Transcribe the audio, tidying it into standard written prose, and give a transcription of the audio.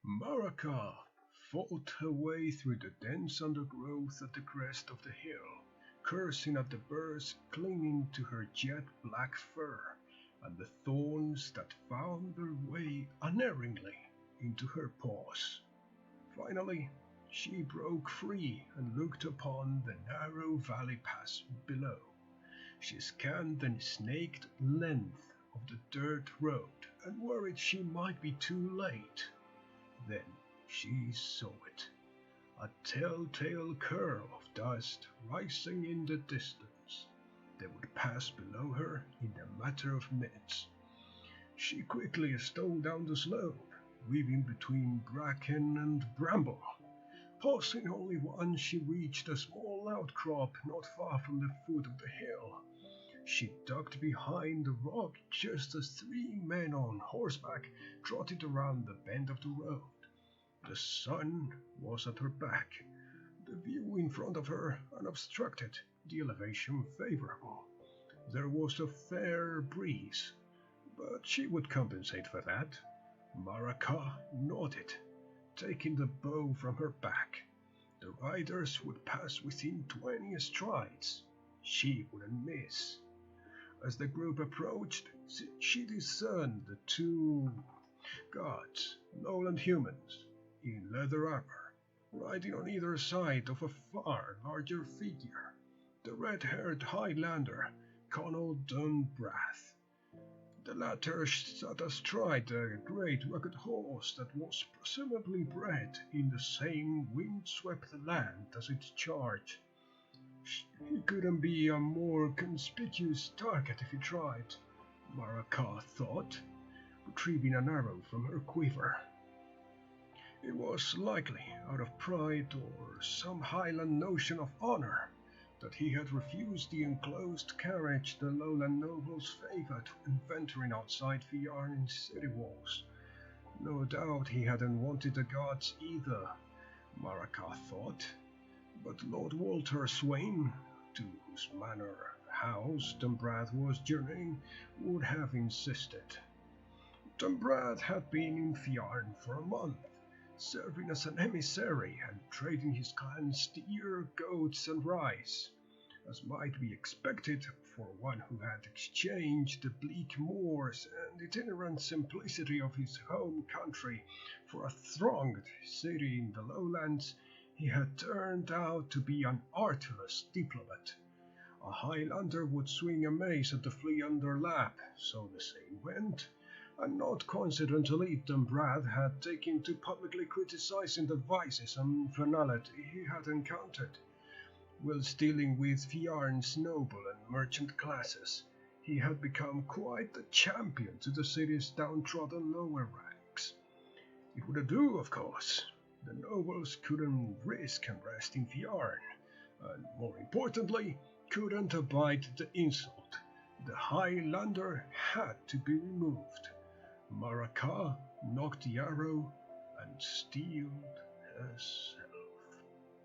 Maraka fought her way through the dense undergrowth at the crest of the hill, cursing at the birds clinging to her jet black fur and the thorns that found their way unerringly into her paws. Finally, she broke free and looked upon the narrow valley pass below. She scanned the snaked length of the dirt road and worried she might be too late. Then she saw it, a telltale curl of dust rising in the distance. They would pass below her in a matter of minutes. She quickly stole down the slope, weaving between bracken and bramble. Pausing only once, she reached a small outcrop not far from the foot of the hill. She ducked behind the rock just as three men on horseback trotted around the bend of the road. The sun was at her back, the view in front of her unobstructed, the elevation favorable. There was a fair breeze, but she would compensate for that. Maraka nodded, taking the bow from her back. The riders would pass within 20 strides. She wouldn't miss. As the group approached, she discerned the two gods, lowland humans, in leather armor, riding on either side of a far larger figure, the red-haired Highlander, Conall Dunbrath. The latter sat astride a great rugged horse that was presumably bred in the same wind-swept land as its charge. He couldn't be a more conspicuous target if he tried, Maraka thought, retrieving an arrow from her quiver. It was likely out of pride or some Highland notion of honor that he had refused the enclosed carriage the lowland nobles favored when venturing outside Fiarn's city walls. No doubt he hadn't wanted the gods either, Maraka thought, but Lord Walter Swain, to whose manor house Dunbrath was journeying, would have insisted. Dunbrath had been in Fiarn for a month, serving as an emissary and trading his clan's deer, goats, and rice, as might be expected for one who had exchanged the bleak moors and itinerant simplicity of his home country for a thronged city in the lowlands. He had turned out to be an artless diplomat. A Highlander would swing a mace at the flea under lap, so the saying went, and not coincidentally Dunbrath had taken to publicly criticizing the vices and infernality he had encountered. Whilst dealing with Fiarn's noble and merchant classes, he had become quite the champion to the city's downtrodden lower ranks. It would do, of course. The nobles couldn't risk unrest in Fiarn, and more importantly, couldn't abide the insult. The Highlander had to be removed. Maraka knocked the arrow and steeled his